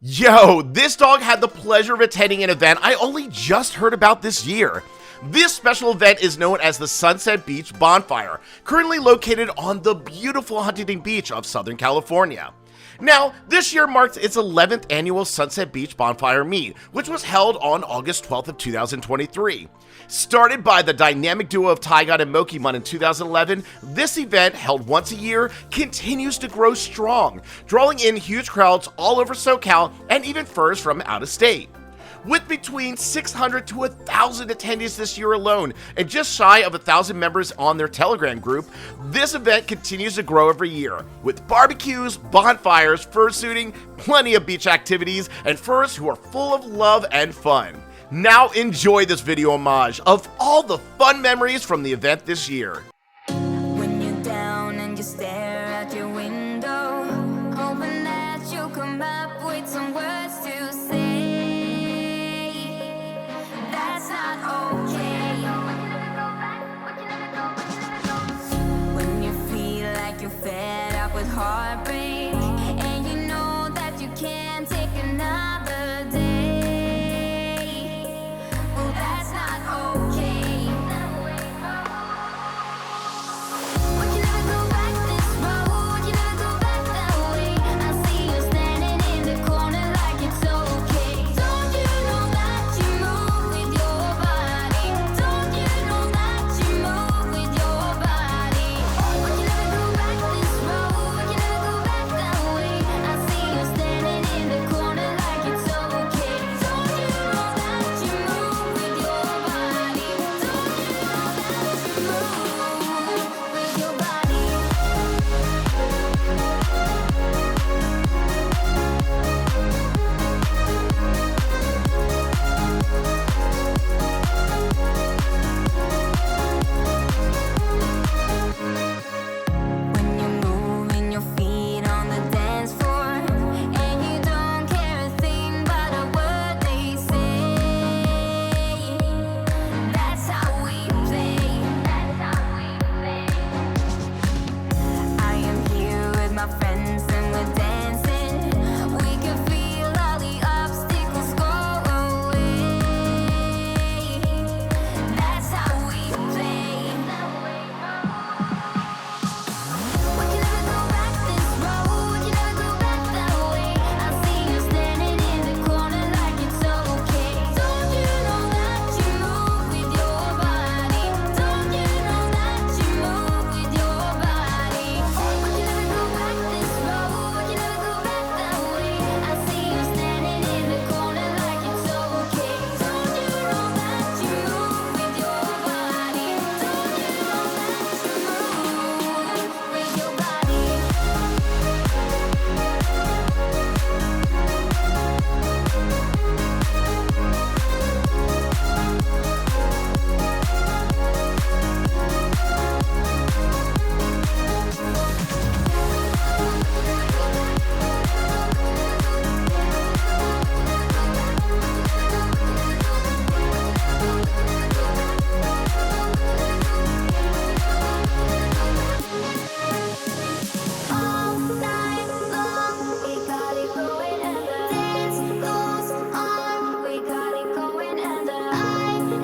Yo, this dog had the pleasure of attending an event I only just heard about this year. This special event is known as the Sunset Beach Bonfire, currently located on the beautiful Huntington Beach of Southern California. Now, this year marked its 11th annual Sunset Beach Bonfire meet, which was held on August 12th of 2023. Started by the dynamic duo of Tigon and Mokie Mutt in 2011, this event, held once a year, continues to grow strong, drawing in huge crowds all over SoCal and even furs from out of state. With between 600 to 1,000 attendees this year alone, and just shy of 1,000 members on their Telegram group, this event continues to grow every year, with barbecues, bonfires, fursuiting, plenty of beach activities, and furs who are full of love and fun. Now enjoy this video homage of all the fun memories from the event this year. When you're down and you stare out your window, hoping that you'll come up with some words to say. That's not okay. When you feel like you're fed up with heartbreak, and you know that you can't take another day. Well, that's not okay. We can never go back this road. You never go back that way. I see you standing in the corner like it's okay. Don't you know that you move with your body? Don't you know that you move with your body? We can never go back this road. You never go back that way. I see you standing in the corner like it's okay. Don't you know that you move with your body? Don't you know that you move with your body? When you're moving your feet on the dance floor, and you don't care a thing about a word they say. That's how we play. That's how we play. I am here with my friends and we're dancing. We can feel all the obstacles go away. That's how we play. We can never go back this road. You never go back that way. I see you standing in the corner like it's okay. Don't you know that you move with your body? Don't you know that you move with your body? We can never go back this road. You never go back that way. I see you standing in the corner like it's okay. Don't you know that you move with your body? Don't you know that you move with your body? All night long, we got it going, and the dance goes on. We got it going, and I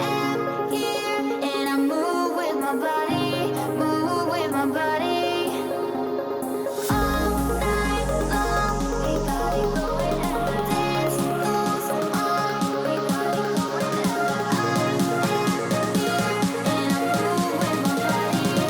am here, and I move with my body, move with my body. All night long, we got it going, and the dance goes on. We got it going, and I am here, and I move with my body, move with my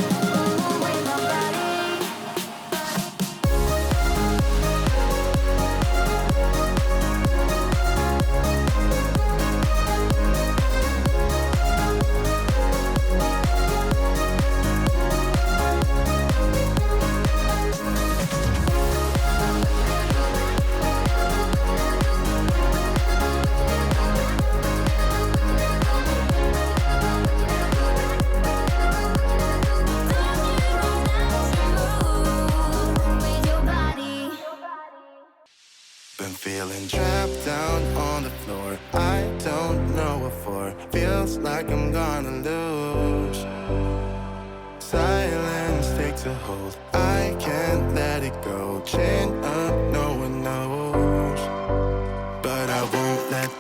body. Been feeling trapped down on the floor. I don't know what for. Feels like I'm gonna lose. Silence takes a hold. I can't let it go. Chain up, no one knows.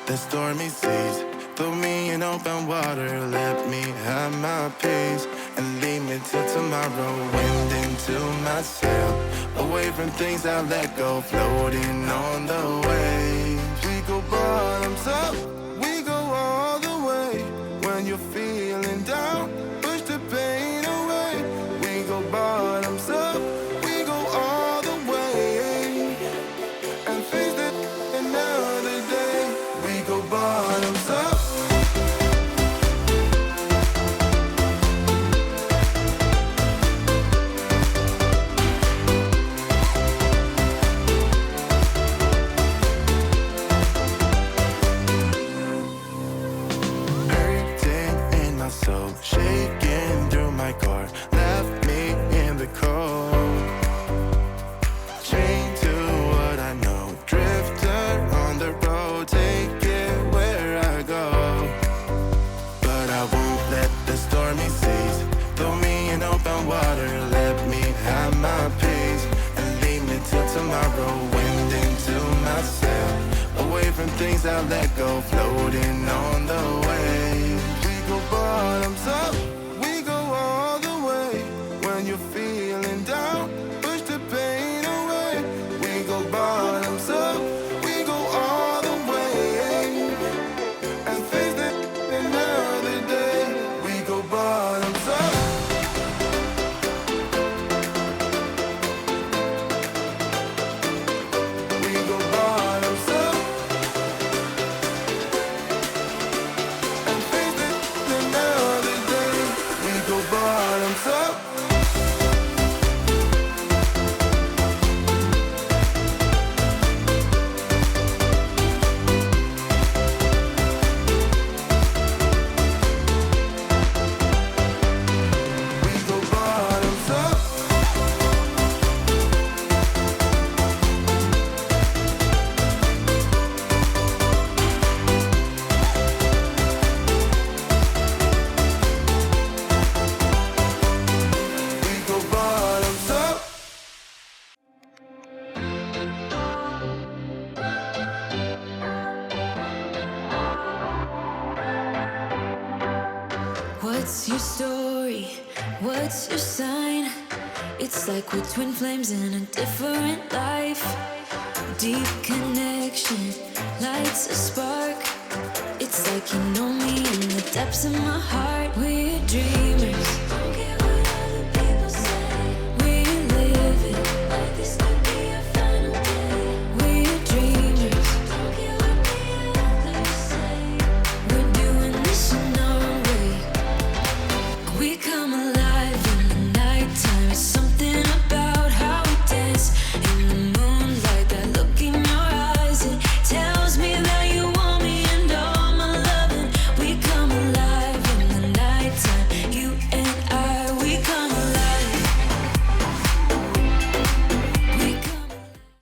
the stormy seas. Throw me in open water, let me have my peace, and leave me till tomorrow. Wind into my sail, away from things I let go, floating on the waves. We go bottoms up, we go all the way. When you're feeling down, push the pain away. We go bottoms up, we go all the way, and face it another day. We go bottoms up. So shaking through my car, left me in the cold, chained to what I know, drifter on the road, take it where I go. But I won't let the stormy seas throw me in open water, let me have my peace, and leave me till tomorrow. Wind into my sail, away from things I let go, floating on the waves. We go bottoms up, we go all the way. When you're feeling down, push the pain away. We go bottoms up, we go all the way, and face it another day. We go bottoms up. We go bottoms up. Bottoms up. We go bottoms up. What's your story? What's your sign? It's like we're twin flames in a different life. Deep connection lights a spark. It's like you know me in the depths of my heart. We're dreamers. Don't care what other people say. We live it like this could be our final day. We're dreamers. Don't care what the others say. We're doing this in our way. We come alive.